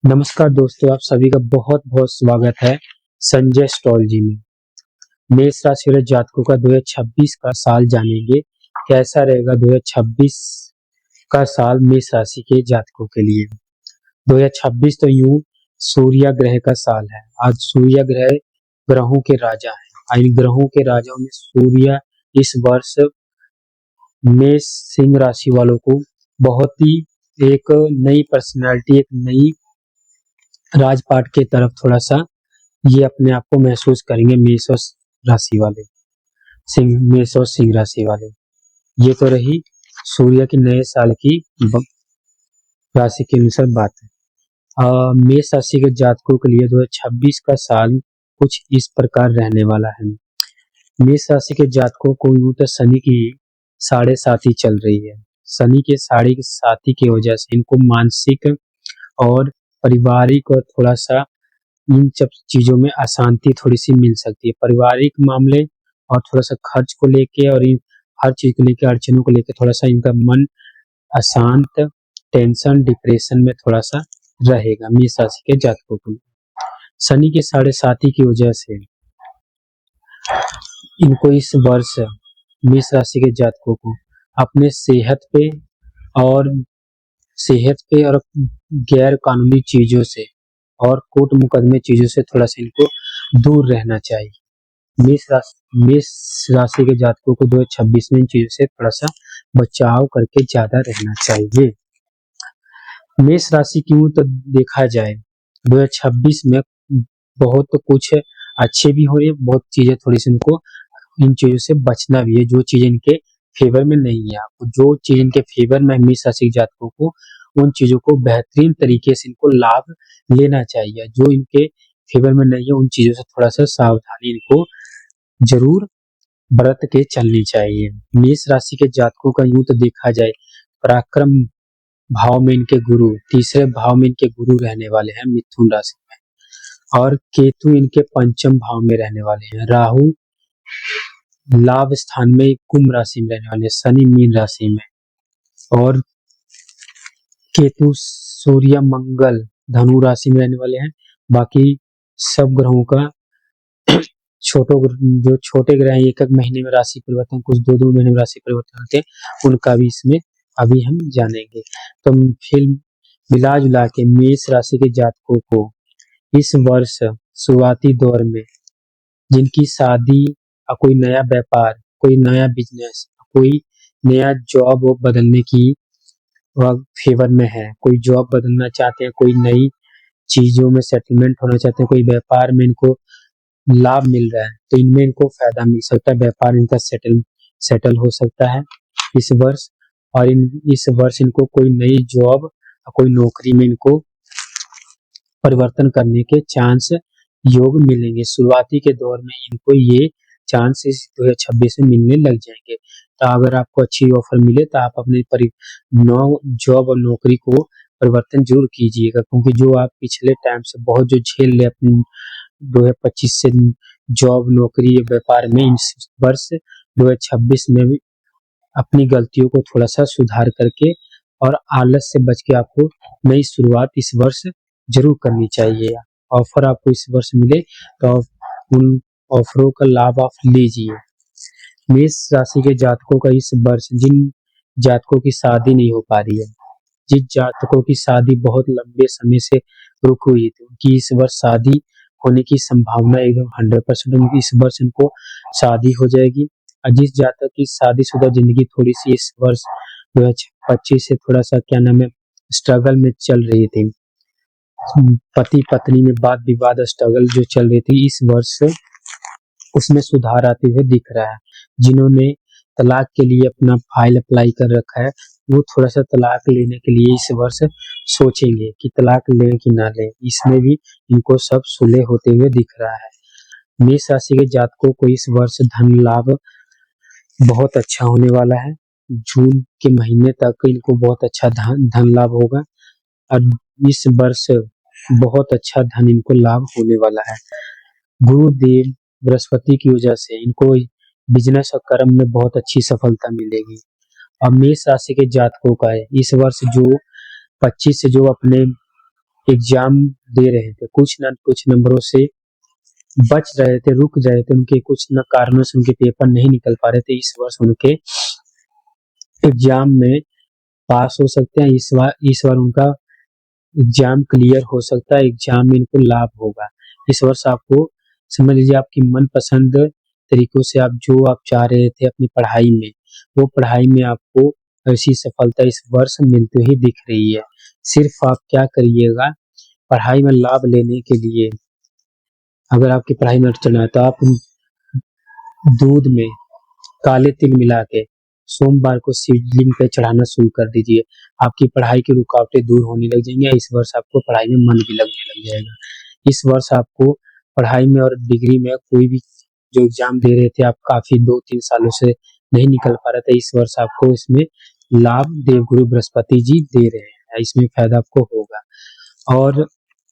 नमस्कार दोस्तों, आप सभी का बहुत बहुत स्वागत है संजय एस्ट्रोलॉजी में। मेष राशि वाले जातकों का 2026 का साल जानेंगे। कैसा रहेगा 2026 का साल मेष राशि के जातकों के लिए। 2026 तो यूं सूर्य ग्रह का साल है। आज सूर्य ग्रह ग्रहों के राजा है। इन ग्रहों के राजाओं में सूर्य इस वर्ष मेष सिंह राशि वालों को बहुत ही एक नई पर्सनैलिटी, एक नई राजपाट के तरफ थोड़ा सा ये अपने आप को महसूस करेंगे। मेष और राशि वाले, मेष और सिंह राशि वाले। ये तो रही सूर्य के नए साल की राशि के अनुसार बात है। मेष राशि के जातकों के लिए 2026 का साल कुछ इस प्रकार रहने वाला है। मेष राशि के जातकों को यूं तो शनि की 7.5 चल रही है। शनि के 7.5 की वजह से इनको मानसिक और पारिवारिक और थोड़ा सा इन सब चीजों में अशांति थोड़ी सी मिल सकती है। पारिवारिक मामले और थोड़ा सा खर्च को लेके और इन हर चीज को लेके, अड़चनों को लेके थोड़ा सा इनका मन अशांत, टेंशन, डिप्रेशन में थोड़ा सा रहेगा मेष राशि के जातकों को। शनि के 7.5 की वजह से इनको इस वर्ष मेष राशि के जातकों को अपने सेहत पे और गैर कानूनी चीजों से और कोर्ट मुकदमे चीजों से थोड़ा सा इनको दूर रहना चाहिए। मेष राशि के जातकों को 2026 में इन चीजों से थोड़ा सा बचाव करके ज्यादा रहना चाहिए। मेष राशि की यूं तो देखा जाए 2026 में बहुत कुछ अच्छे भी हो रही है, बहुत चीजें थोड़ी सी इनको इन चीजों से बचना भी है जो चीज इनके फेवर में नहीं है। आपको जो चीज इनके फेवर में मेष राशि के जातकों को उन चीजों को बेहतरीन तरीके से इनको लाभ लेना चाहिए। जो इनके फेवर में नहीं है उन चीजों से थोड़ा सा सावधानी इनको जरूर बरत के चलनी चाहिए। मेष राशि के जातकों का यूं तो देखा जाए पराक्रम भाव में इनके गुरु, तीसरे भाव में इनके गुरु रहने वाले हैं मिथुन राशि में, और केतु इनके पंचम भाव में रहने वाले हैं। राहु लाभ स्थान में कुंभ राशि में रहने वाले, शनि मीन राशि में, और केतु सूर्य मंगल धनु राशि में रहने वाले हैं। बाकी सब ग्रहों का जो छोटे ग्रह हैं, एक महीने में राशि परिवर्तन, कुछ दो महीने में राशि परिवर्तन होते हैं, उनका भी इसमें अभी हम जानेंगे। तो फिर मिला जुला के मेष राशि के जातकों को इस वर्ष शुरुआती दौर में जिनकी शादी, कोई नया व्यापार, कोई नया बिजनेस, कोई नया जॉब बदलने की फेवर में है, कोई जॉब बदलना चाहते हैं, कोई नई चीजों में सेटलमेंट होना चाहते हैं, कोई व्यापार में इनको लाभ मिल रहा है तो इनमें इनको फायदा मिल सकता है। व्यापार इनका सेटल हो सकता है इस वर्ष। और इस वर्ष इनको कोई नई जॉब, कोई नौकरी में इनको परिवर्तन करने के चांस योग मिलेंगे। शुरुआती के दौर में इनको ये चांस इस 2026 में मिलने लग जाएंगे। तो अगर आपको अच्छी ऑफर मिले तो आप अपने जॉब और नौकरी को परिवर्तन जरूर कीजिएगा, क्योंकि जो आप पिछले टाइम से बहुत जो झेल रहे अपने 2025 से जॉब, नौकरी, व्यापार में, इस वर्ष 2026 में भी अपनी गलतियों को थोड़ा सा सुधार करके और आलस से बच के आपको नई शुरुआत इस वर्ष जरूर करनी चाहिए। ऑफर आपको इस वर्ष मिले तो उन ऑफरों का लाभ आप लीजिए। मेष राशि के जातकों का इस वर्ष, जिन जातकों की शादी नहीं हो पा रही है, जिन जातकों की शादी बहुत लंबे समय से रुक हुई थी, उनकी इस वर्ष शादी होने की संभावना एकदम 100%। इस वर्ष इनको शादी हो जाएगी। और जिस जातक की शादीशुदा जिंदगी थोड़ी सी इस वर्ष 2025 से थोड़ा सा स्ट्रगल में चल रही थी, पति पत्नी में वाद विवाद स्ट्रगल जो चल रही थी, इस वर्ष उसमें सुधार आते हुए दिख रहा है। जिन्होंने तलाक के लिए अपना फाइल अप्लाई कर रखा है वो थोड़ा सा तलाक लेने के लिए इस वर्ष सोचेंगे कि तलाक लें कि ना लें। इसमें भी इनको सब सुलह होते हुए दिख रहा है। मेष राशि के जातकों को इस वर्ष धन लाभ बहुत अच्छा होने वाला है। जून के महीने तक इनको बहुत अच्छा धन लाभ होगा और इस वर्ष बहुत अच्छा धन इनको लाभ होने वाला है। गुरुदेव बृहस्पति की वजह से इनको बिजनेस और कर्म में बहुत अच्छी सफलता मिलेगी। और मेष राशि के जातकों का है इस वर्ष जो 25 से जो अपने एग्जाम दे रहे थे, कुछ न कुछ नंबरों से बच रहे थे, रुक रहे थे, उनके कुछ न कारणों से उनके पेपर नहीं निकल पा रहे थे, इस वर्ष उनके एग्जाम में पास हो सकते हैं। इस बार उनका एग्जाम क्लियर हो सकता है, एग्जाम में इनको लाभ होगा। इस वर्ष आपको समझ लीजिए आपकी मनपसंद तरीकों से आप जो आप चाह रहे थे अपनी पढ़ाई में, वो पढ़ाई में आपको ऐसी सफलता इस वर्ष मिलती ही दिख रही है। सिर्फ आप क्या करिएगा, पढ़ाई में लाभ लेने के लिए अगर आपकी पढ़ाई में चलना है तो आप दूध में काले तिल मिला के सोमवार को शिवलिंग पे चढ़ाना शुरू कर दीजिए। आपकी पढ़ाई की रुकावटें दूर होने लग जाएंगी। इस वर्ष आपको पढ़ाई में मन भी लगने लग जाएगा। इस वर्ष आपको पढ़ाई में और डिग्री में कोई भी जो एग्जाम दे रहे थे आप काफी 2-3 सालों से नहीं निकल पा रहे थे, इस वर्ष आपको इसमें लाभ देवगुरु बृहस्पति जी दे रहे हैं, इसमें फायदा आपको होगा। और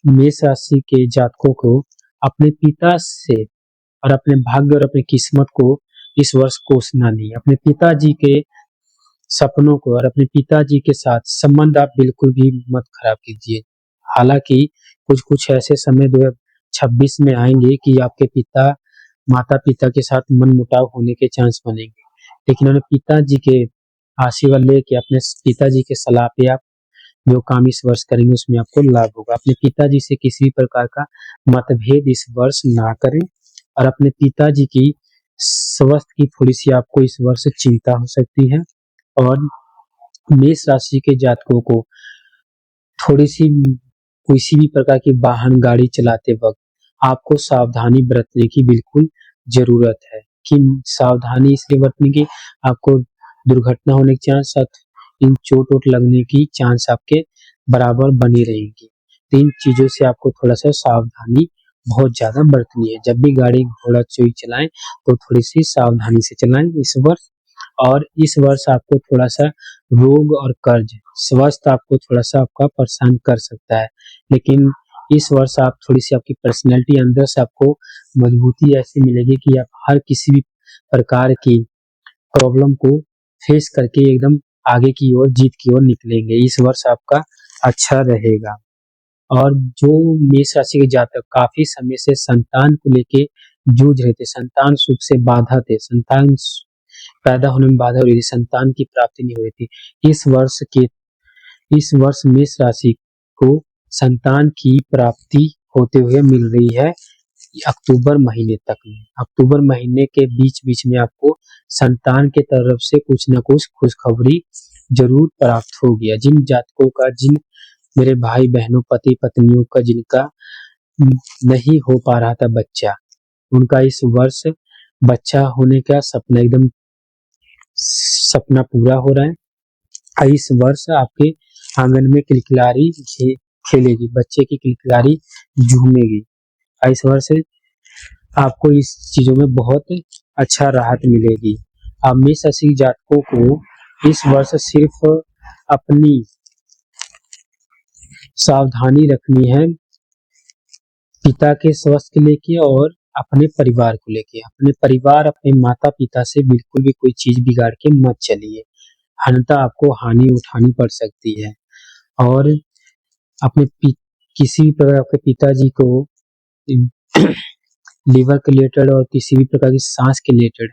मेष राशि के जातकों को अपने पिता से और अपने भाग्य और अपनी किस्मत को इस वर्ष कोसना नहीं है। अपने पिताजी के सपनों को और अपने पिताजी के साथ संबंध आप बिल्कुल भी मत खराब कीजिए। हालांकि कुछ कुछ ऐसे समय 2026 में आएंगे कि आपके माता पिता के साथ मनमुटाव होने के चांस बनेंगे, लेकिन उन्हें पिताजी के आशीर्वाद लेके अपने पिताजी के सलाह पे आप जो काम इस वर्ष करेंगे उसमें आपको लाभ होगा। अपने पिताजी से किसी भी प्रकार का मतभेद इस वर्ष ना करें और अपने पिताजी की स्वास्थ्य की थोड़ी सी आपको इस वर्ष चिंता हो सकती है। और मेष राशि के जातकों को थोड़ी सी किसी भी प्रकार की वाहन गाड़ी चलाते वक्त आपको सावधानी बरतने की बिल्कुल जरूरत है। कि सावधानी इसलिए बरतने की, आपको दुर्घटना होने के चांस, इन चोट वोट लगने की चांस आपके बराबर बनी रहेगी। तो इन चीजों से आपको थोड़ा सा सावधानी बहुत ज्यादा बरतनी है। जब भी गाड़ी घोड़ा चोई चलाएं तो थोड़ी सी सावधानी से चलाएं इस वर्ष। और इस वर्ष आपको थोड़ा सा रोग और कर्ज, स्वास्थ्य आपको थोड़ा सा आपका परेशान कर सकता है, लेकिन इस वर्ष आप थोड़ी सी आपकी पर्सनैलिटी अंदर से आपको मजबूती ऐसी मिलेगी कि आप हर किसी भी प्रकार की प्रॉब्लम को फेस करके एकदम आगे की ओर जीत की ओर निकलेंगे। इस वर्ष आपका अच्छा रहेगा। और जो मेष राशि के जातक काफी समय से संतान को लेके जूझ रहे थे, संतान सुख से बाधा थे, संतान पैदा होने में बाधा हो रही थी, संतान की प्राप्ति नहीं हो रही थी, इस वर्ष मेष राशि को संतान की प्राप्ति होते हुए मिल रही है। अक्टूबर महीने तक में, अक्टूबर महीने के बीच बीच में आपको संतान के तरफ से कुछ न कुछ खुशखबरी जरूर प्राप्त होगी। जिन जातकों का, जिन मेरे भाई बहनों पति पत्नियों का जिनका नहीं हो पा रहा था बच्चा, उनका इस वर्ष बच्चा होने का सपना एकदम सपना पूरा हो रहा है। इस वर्ष आपके आंगन में किलकिलारी खेलेगी, बच्चे की किलकिलारी झूमेगी। इस वर्ष आपको इस चीजों में बहुत अच्छा राहत मिलेगी। अब मेष राशि जातकों को इस वर्ष सिर्फ अपनी सावधानी रखनी है पिता के स्वास्थ्य के लेके और अपने परिवार को लेके। अपने परिवार, अपने माता पिता से बिल्कुल भी कोई चीज बिगाड़ के मत चलिए, अन्यथा आपको हानि उठानी पड़ सकती है। और अपने किसी भी प्रकार आपके पिताजी को लीवर के रिलेटेड और किसी भी प्रकार की सांस के रिलेटेड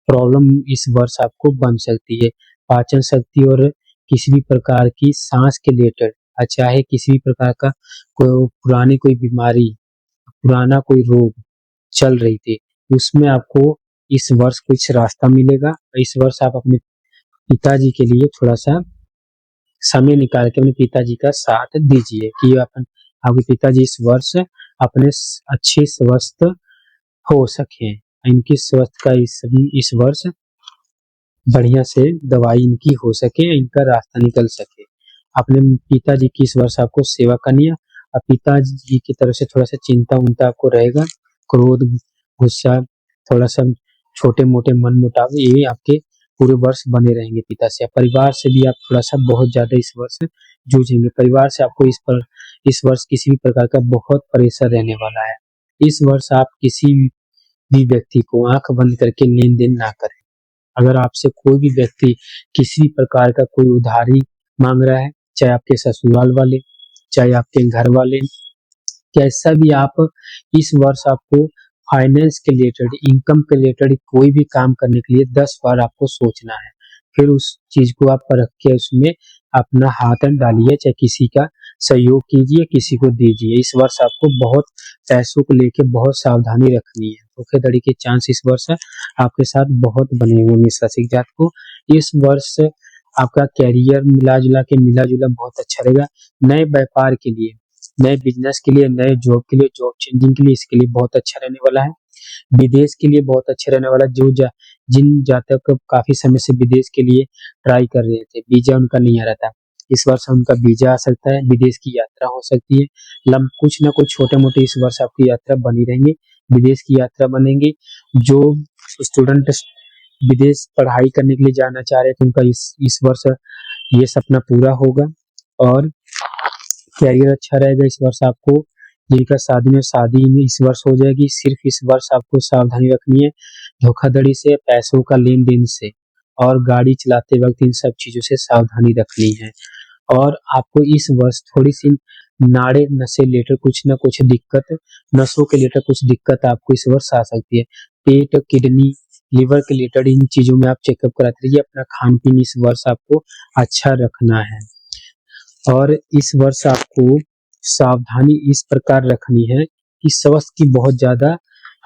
प्रॉब्लम इस वर्ष आपको बन सकती है। पाचन शक्ति और किसी भी प्रकार की सांस के रिलेटेड, चाहे किसी भी प्रकार का कोई बीमारी, पुराना कोई रोग चल रही थी, उसमें आपको इस वर्ष कुछ रास्ता मिलेगा। इस वर्ष आप अपने पिताजी के लिए थोड़ा सा समय निकाल के अपने पिताजी का साथ दीजिए कि आपके पिताजी इस वर्ष अपने अच्छे स्वस्थ हो सके, इनकी स्वास्थ्य का इस वर्ष बढ़िया से दवाई इनकी हो सके, इनका रास्ता निकल सके। अपने पिताजी की इस वर्ष आपको सेवा करनी है। और पिताजी की तरफ से थोड़ा सा चिंता उनता आपको रहेगा, क्रोध, गुस्सा, थोड़ा सा छोटे मोटे मन मुटाव, ये आपके पूरे वर्ष बने रहेंगे पिता से। परिवार से भी आप थोड़ा सा बहुत ज्यादा इस वर्ष जूझेंगे। परिवार से आपको इस वर्ष किसी भी प्रकार का बहुत प्रेशर रहने वाला है। इस वर्ष आप किसी भी व्यक्ति को आंख बंद करके लेन देन ना करें। अगर आपसे कोई भी व्यक्ति किसी प्रकार का कोई उधारी मांग रहा है, चाहे आपके ससुराल वाले, चाहे आपके घर वाले, कैसा भी आप इस वर्ष आपको फाइनेंस के रिलेटेड, इनकम के रिलेटेड कोई भी काम करने के लिए 10 बार आपको सोचना है। फिर उस चीज को आप परख के उसमें अपना हाथ डालिए, चाहे किसी का सहयोग कीजिए, किसी को दीजिए। इस वर्ष आपको बहुत पैसों को लेके बहुत सावधानी रखनी है। धोखाधड़ी के चांस इस वर्ष आपके साथ बहुत बने हुए मेष राशि के जातकों। इस वर्ष आपका कैरियर मिला जुला बहुत अच्छा रहेगा। नए व्यापार के लिए, नए बिजनेस के लिए, नए जॉब के लिए, जॉब चेंजिंग के लिए, इसके लिए बहुत अच्छा रहने वाला है। विदेश के लिए बहुत अच्छा रहने वाला है। जिन जातक काफी समय से विदेश के लिए ट्राई कर रहे थे, वीजा उनका नहीं आ रहा था, इस वर्ष उनका वीजा आ सकता है, विदेश की यात्रा हो सकती है। कुछ ना कुछ छोटे मोटे इस वर्ष आपकी यात्रा बनी रहेंगे, विदेश की यात्रा बनेंगी। जो स्टूडेंट विदेश पढ़ाई करने के लिए जाना चाह रहे थे, उनका इस वर्ष ये सपना पूरा होगा और कैरियर अच्छा रहेगा। इस वर्ष आपको जिनका शादी में शादी इस वर्ष हो जाएगी। सिर्फ इस वर्ष आपको सावधानी रखनी है धोखाधड़ी से, पैसों का लेन देन से, और गाड़ी चलाते वक्त इन सब चीजों से सावधानी रखनी है। और आपको इस वर्ष थोड़ी सी नाड़े नशे रिलेटेड कुछ ना कुछ दिक्कत, नसों के रिलेटेड कुछ दिक्कत आपको इस वर्ष आ सकती है। पेट, किडनी, लिवर के रिलेटेड इन चीजों में आप चेकअप कराते रहिए। अपना खान पीन इस वर्ष आपको अच्छा रखना है। और इस वर्ष आपको सावधानी इस प्रकार रखनी है कि स्वास्थ्य की बहुत ज्यादा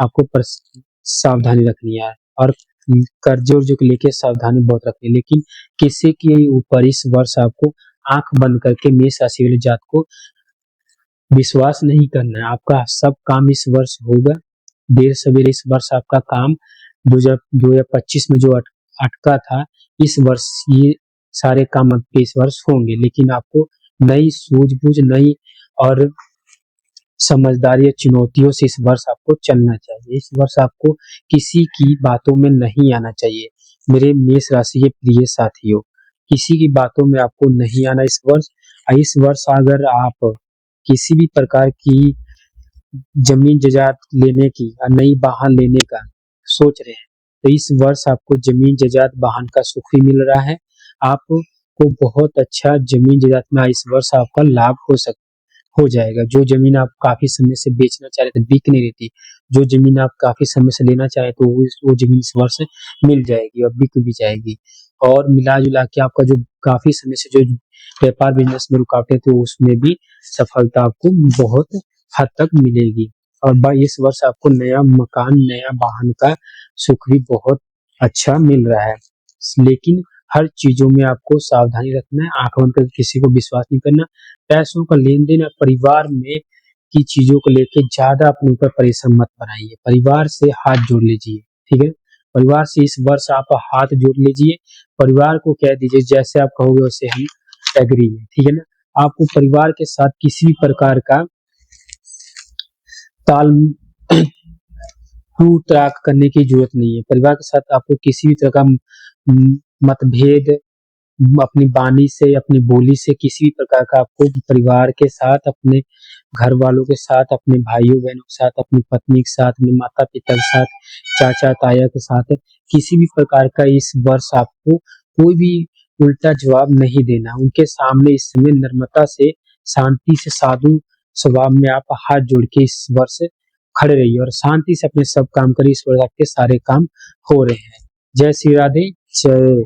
आपको सावधानी रखनी है, और कर्जे उर्जे को लेके सावधानी बहुत रखनी है। लेकिन किसी के ऊपर इस वर्ष आपको आंख बंद करके मेष राशि वाले जात को विश्वास नहीं करना है। आपका सब काम इस वर्ष होगा। देर सवेरे इस वर्ष आपका काम 2025 में जो अटका था, इस वर्ष ये सारे काम आपके इस वर्ष होंगे। लेकिन आपको नई सूझबूझ, नई और समझदारी या चुनौतियों से इस वर्ष आपको चलना चाहिए। इस वर्ष आपको किसी की बातों में नहीं आना चाहिए। मेरे मेष राशि के प्रिय साथियों, किसी की बातों में आपको नहीं आना इस वर्ष। इस वर्ष अगर आप किसी भी प्रकार की जमीन जायदाद लेने की या नई वाहन लेने का सोच रहे हैं, तो इस वर्ष आपको जमीन जायदाद वाहन का सुख भी मिल रहा है। आपको बहुत अच्छा जमीन जायदाद में इस वर्ष आपका लाभ हो जाएगा। जो जमीन आप काफी समय से बेचना चाह रहे थे, बिक नहीं रही थी, जो जमीन आप काफी समय से लेना चाहे तो वो जमीन इस वर्ष मिल जाएगी और बिक भी जाएगी। और मिला जुला के आपका जो काफी समय से जो व्यापार बिजनेस में रुकावटें थी, उसमें भी सफलता आपको बहुत हद तक मिलेगी। और इस वर्ष आपको नया मकान, नया वाहन का सुख भी बहुत अच्छा मिल रहा है। लेकिन हर चीजों में आपको सावधानी रखना है, आंख बंद करके किसी को विश्वास नहीं करना। पैसों का लेन देन और परिवार में की चीजों को लेकर ज्यादा अपने ऊपर परेशान मत बनाइए। परिवार से हाथ जोड़ लीजिए, ठीक है। परिवार से इस वर्ष आप हाथ जोड़ लीजिए। परिवार को कह दीजिए जैसे आप कहोगे वैसे हम एग्री है, ठीक है ना। आपको परिवार के साथ किसी भी प्रकार का ताल टू तराक करने की जरूरत नहीं है। परिवार के साथ आपको किसी भी तरह का मतभेद अपनी वाणी से, अपनी बोली से, किसी भी प्रकार का आपको परिवार के साथ, अपने घर वालों के साथ, अपने भाइयों बहनों के साथ, अपनी पत्नी के साथ, अपने माता पिता के साथ, चाचा ताया के साथ किसी भी प्रकार का इस वर्ष आपको कोई भी उल्टा जवाब नहीं देना। उनके सामने इस समय नम्रता से, शांति से, साधु स्वभाव में आप हाथ जोड़ के इस वर्ष खड़े रहिए और शांति से अपने सब काम करिए। इस वर्ष आपके सारे काम हो रहे हैं। जय श्री राधे, जय